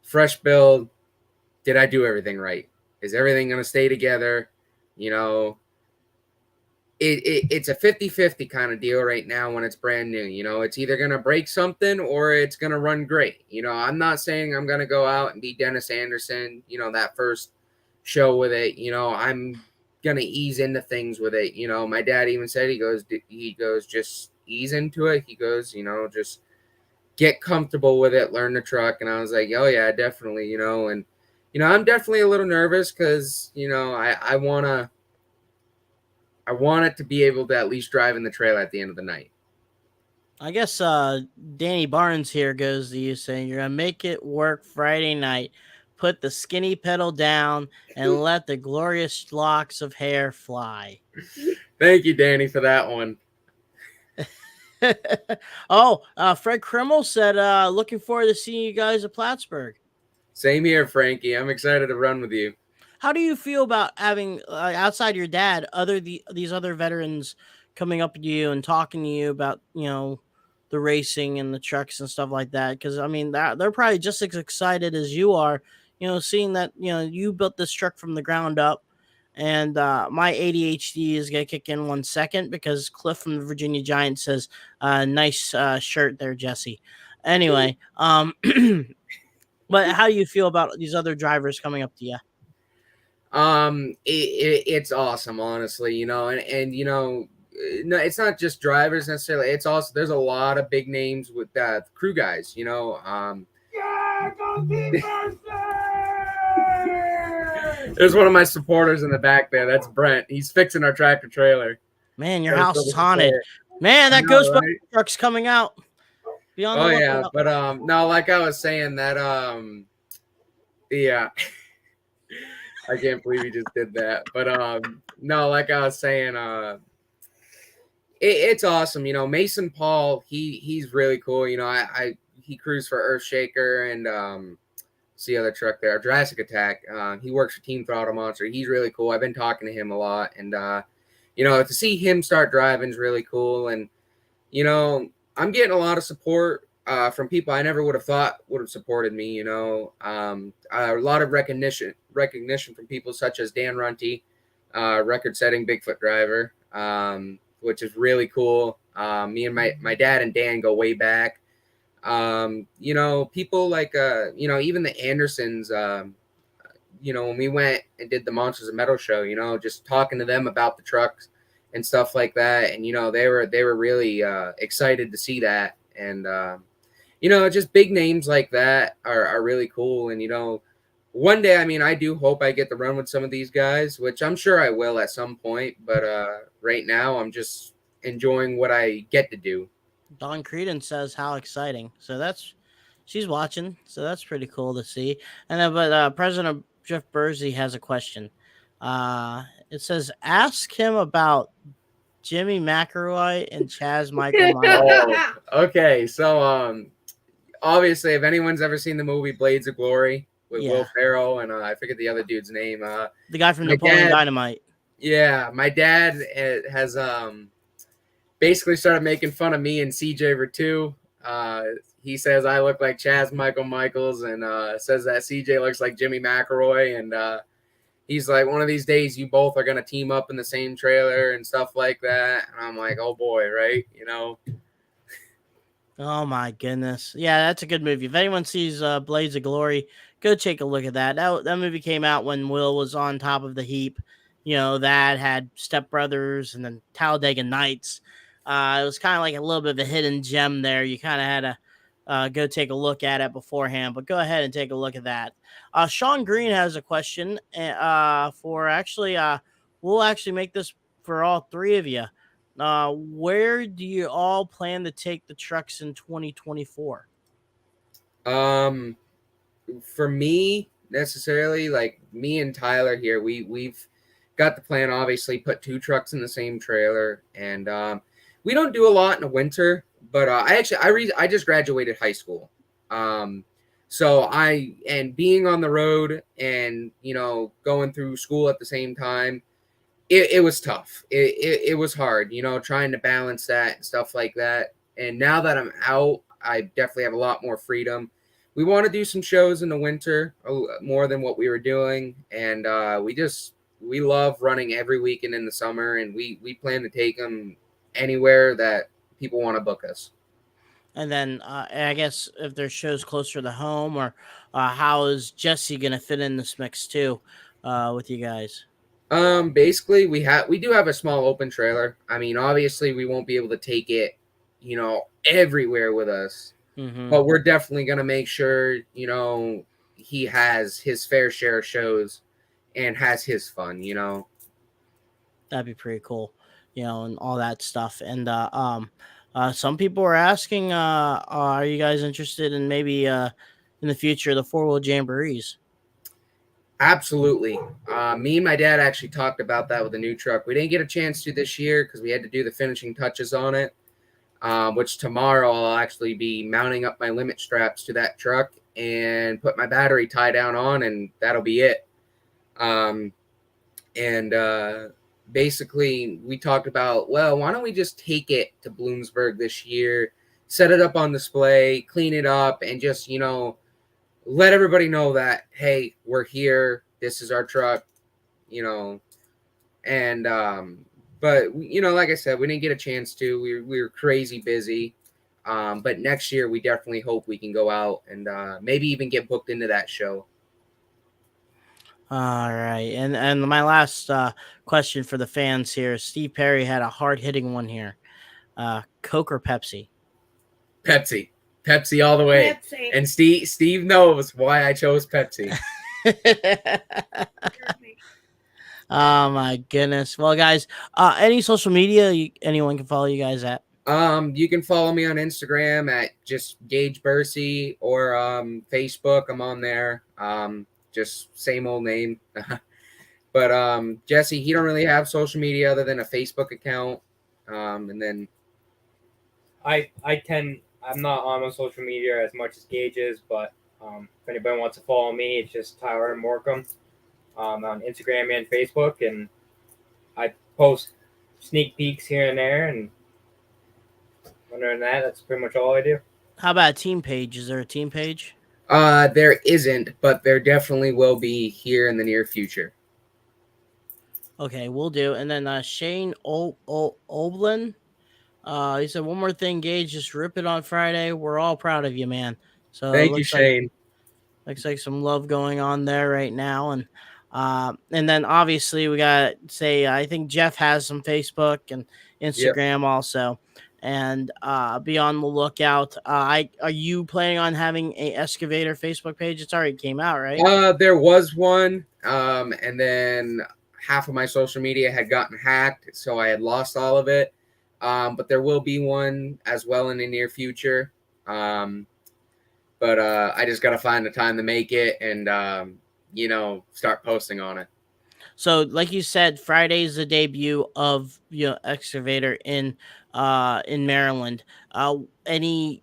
fresh build. Did I do everything right? Is everything going to stay together? It's a 50-50 kind of deal right now when it's brand new. It's either going to break something or it's going to run great. I'm not saying I'm going to go out and be Dennis Anderson, that first show with it. I'm going to ease into things with it. My dad even said, he goes, just ease into it. He goes, just get comfortable with it, learn the truck. And I was like, oh yeah, definitely, and I'm definitely a little nervous because, I want it to be able to at least drive in the trailer at the end of the night. I guess Danny Barnes here goes to you saying you're going to make it work Friday night. Put the skinny pedal down and let the glorious locks of hair fly. Thank you, Danny, for that one. Fred Krimmel said, looking forward to seeing you guys at Plattsburgh. Same here, Frankie. I'm excited to run with you. How do you feel about having, outside your dad, these other veterans coming up to you and talking to you about, the racing and the trucks and stuff like that? Because, they're probably just as excited as you are, seeing that, you built this truck from the ground up. And my ADHD is going to kick in 1 second because Cliff from the Virginia Giants says, nice shirt there, Jesse. Anyway, but how do you feel about these other drivers coming up to you? It's awesome, honestly, and no, it's not just drivers necessarily. It's also, there's a lot of big names with crew guys, There's one of my supporters in the back there. That's Brent. He's fixing our tractor trailer. Man, your Gotta house throw is the haunted. support. Man, that I know, Ghostbuster right? truck's coming out. Be on the Oh yeah, lookout. but no, like I was saying that yeah. I can't believe he just did that. But no, like I was saying, it's awesome. You know, Mason Paul, he's really cool. You know, he crews for Earthshaker and see the other truck there, Jurassic Attack. He works for Team Throttle Monster. He's really cool. I've been talking to him a lot, and you know, to see him start driving is really cool. And you know, I'm getting a lot of support from people I never would have thought would have supported me. You know, a lot of recognition from people such as Dan Runty, record-setting Bigfoot driver, which is really cool. Me and my dad and Dan go way back. You know, people like you know, even the Andersons. You know, when we went and did the Monsters of Metal show, you know, just talking to them about the trucks and stuff like that, and you know, they were really excited to see that, and you know, just big names like that are really cool. And you know, one day, I mean, I do hope I get to run with some of these guys, which I'm sure I will at some point, but right now I'm just enjoying what I get to do. Dawn Creedon says how exciting. So she's watching. So that's pretty cool to see. And then, but President Jeff Bursey has a question. It says, ask him about Jimmy McElroy and Chaz Michael Myers. Okay, so obviously, if anyone's ever seen the movie Blades of Glory with Will Ferrell and I forget the other dude's name, the guy from Napoleon Dynamite. Yeah, my dad has basically started making fun of me and CJ Vertu. He says I look like Chaz Michaels and says that CJ looks like Jimmy McElroy. And he's like, one of these days you both are going to team up in the same trailer and stuff like that. And I'm like, oh boy, right? You know? Oh my goodness. Yeah, that's a good movie. If anyone sees Blades of Glory, go take a look at that. That movie came out when Will was on top of the heap. You know, that had Step Brothers and then Talladega Nights. It was kind of like a little bit of a hidden gem there. You kind of had to go take a look at it beforehand, but go ahead and take a look at that. Sean Green has a question for actually, we'll actually make this for all three of you. Where do you all plan to take the trucks in 2024? For me, necessarily, like me and Tyler here, we've got the plan, obviously, put two trucks in the same trailer, and we don't do a lot in the winter, but I just graduated high school. So being on the road and, you know, going through school at the same time, it was tough. It was hard, you know, trying to balance that and stuff like that. And now that I'm out, I definitely have a lot more freedom. We want to do some shows in the winter more than what we were doing. And we love running every weekend in the summer, and we plan to take them anywhere that people want to book us. And then I guess if there's shows closer to home, or how is Jessie going to fit in this mix too with you guys? Basically, we do have a small open trailer. I mean, obviously, we won't be able to take it, you know, everywhere with us, but we're definitely going to make sure, you know, he has his fair share of shows and has his fun, you know. That'd be pretty cool, you know, and all that stuff. And some people are asking, are you guys interested in maybe in the future the 4-wheel jamborees? Absolutely. Me and my dad actually talked about that with the new truck. We didn't get a chance to this year because we had to do the finishing touches on it, which tomorrow I'll actually be mounting up my limit straps to that truck and put my battery tie down on, and that'll be it. Basically, we talked about, well, why don't we just take it to Bloomsburg this year, set it up on display, clean it up, and just, you know, let everybody know that, hey, we're here. This is our truck, you know. And, but, you know, like I said, we didn't get a chance to. We were crazy busy. But next year, we definitely hope we can go out and maybe even get booked into that show. All right. And my last question for the fans here, Steve Perry had a hard-hitting one here. Coke or Pepsi? Pepsi all the way. Pepsi. And Steve knows why I chose Pepsi. Oh my goodness. Well, guys, any social media anyone can follow you guys at? You can follow me on Instagram at just Gage Bursey, or Facebook. I'm on there. Just same old name. But Jesse, he don't really have social media other than a Facebook account. And then I'm not on social media as much as Gage is, but if anybody wants to follow me, it's just Tyler Morcom on Instagram and Facebook, and I post sneak peeks here and there, and other than that, that's pretty much all I do. How about a team page? Is there a team page? there isn't, but there definitely will be here in the near future. Okay, we'll do. And then Shane Oblin, he said, one more thing, Gage, just rip it on Friday. We're all proud of you, man. So Thank you, Shane. Looks like some love going on there right now. And then obviously we got to say, I think Jeff has some Facebook and Instagram also. And be on the lookout. Are you planning on having a excavator Facebook page? It's already came out, right? There was one, and then half of my social media had gotten hacked, so I had lost all of it. But there will be one as well in the near future. But I just got to find the time to make it and, start posting on it. So, like you said, Friday's the debut of excavator in Maryland. Any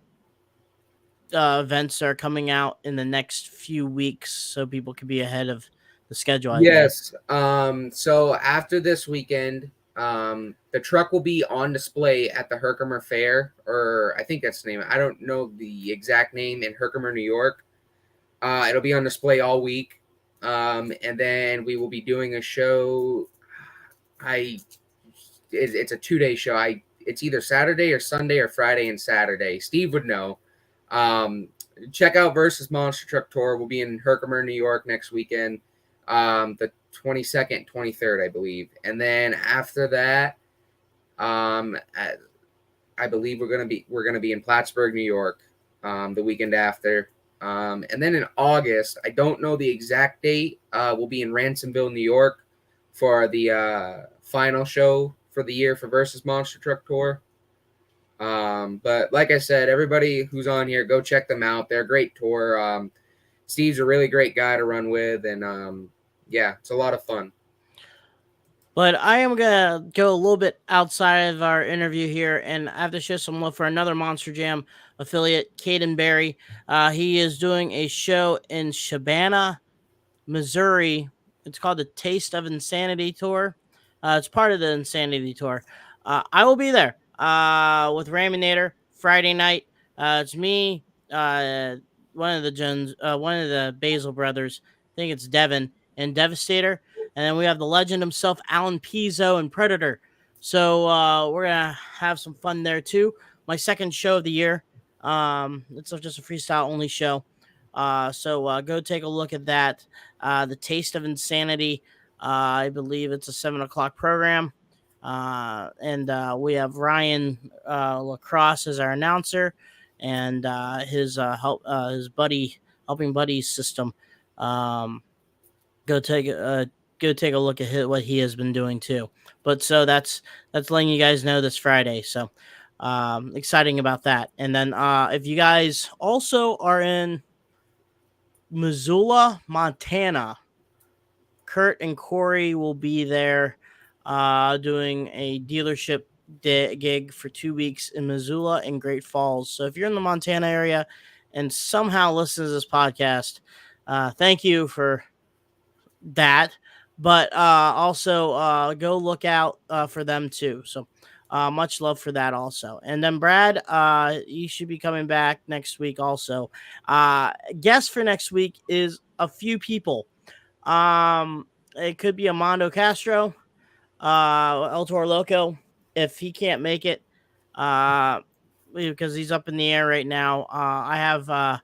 events are coming out in the next few weeks, so people can be ahead of the schedule? Yes. So after this weekend, the truck will be on display at the Herkimer Fair, or I think that's the name. I don't know the exact name, in Herkimer, New York. It'll be on display all week. And then we will be doing a show. It's a 2-day show. It's either Saturday or Sunday or Friday and Saturday. Steve would know. Check out Versus Monster Truck Tour. We'll be in Herkimer, New York next weekend. The 22nd, 23rd, I believe. And then after that, I believe we're gonna be in Plattsburgh, New York, the weekend after. And then in August, I don't know the exact date. We'll be in Ransomville, New York, for the final show for the year for Versus Monster Truck Tour. But like I said, everybody who's on here, go check them out. They're a great tour. Steve's a really great guy to run with, and yeah, it's a lot of fun. But I am going to go a little bit outside of our interview here, and I have to show some love for another Monster Jam affiliate, Caden Berry. He is doing a show in Shabana, Missouri. It's called the Taste of Insanity Tour. It's part of the Insanity Tour. I will be there with Raminator Friday night. It's me, one of the Basil brothers. I think it's Devin and Devastator. And then we have the legend himself, Alan Pizzo and Predator. So we're going to have some fun there too. My second show of the year. It's just a freestyle only show. So go take a look at that. The Taste of Insanity. I believe it's a 7:00 program. And we have Ryan Lacrosse as our announcer, and his helping buddies system. Go take a look at what he has been doing too. But so that's letting you guys know this Friday. So exciting about that. And then if you guys also are in Missoula, Montana, Kurt and Corey will be there doing a dealership gig for 2 weeks in Missoula and Great Falls. So if you're in the Montana area and somehow listen to this podcast, thank you for that. But also go look out for them too. So much love for that also. And then Brad, you should be coming back next week also. Guest for next week is a few people. It could be Amando Castro, El Toro Loco, if he can't make it, because he's up in the air right now. I have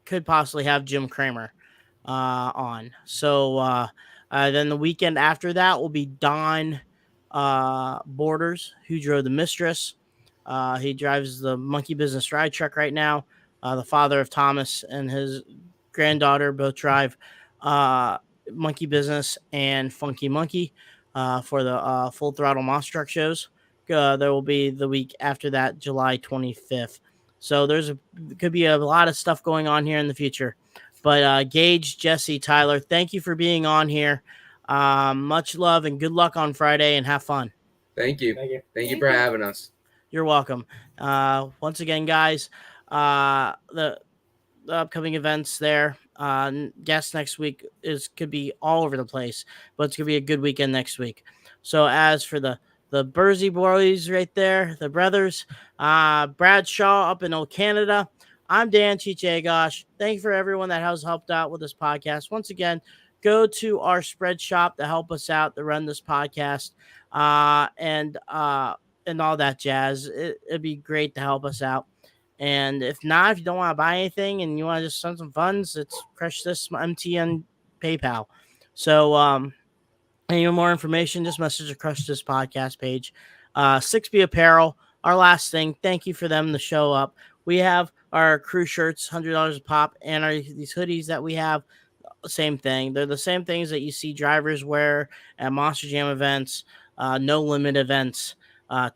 could possibly have Jim Kramer on. So then the weekend after that will be Don Borders, who drove the Mistress. He drives the Monkey Business Ride Truck right now. The father of Thomas and his granddaughter both drive Monkey Business and Funky Monkey for the Full Throttle Monster Truck shows. There will be the week after that, July 25th. So could be a lot of stuff going on here in the future. But Gage, Jessie, Tyler, thank you for being on here. Much love and good luck on Friday, and have fun. Thank you. Thank you. Thank you for having us. You're welcome. Once again, guys, the upcoming events there. Guess next week could be all over the place, but it's gonna be a good weekend next week. So as for the Bursey boys right there, the brothers, Brad Shaw up in Old Canada. I'm Dan Chichagosh. Thank you for everyone that has helped out with this podcast. Once again, go to our spread shop to help us out to run this podcast, and all that jazz. It'd be great to help us out. And if not, if you don't want to buy anything and you want to just send some funds, it's Crush This MTN PayPal. So, any more information, just message the Crush This podcast page. 6B Apparel, our last thing. Thank you for them to show up. We have our crew shirts, $100 a pop, and these hoodies that we have, same thing. They're the same things that you see drivers wear at Monster Jam events, No Limit events,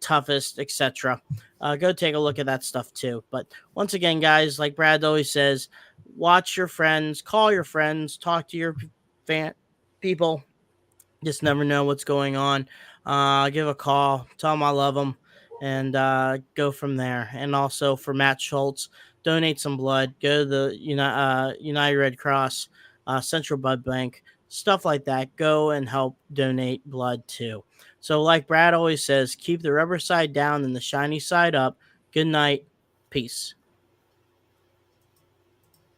Toughest, etc. Go take a look at that stuff too. But once again, guys, like Brad always says, watch your friends, call your friends, talk to your people. Just never know what's going on. Give a call, tell them I love them, and go from there. And also for Matt Schultz, donate some blood. Go to the United Red Cross, Central Blood Bank, stuff like that. Go and help donate blood too. So like Brad always says, keep the rubber side down and the shiny side up. Good night. Peace.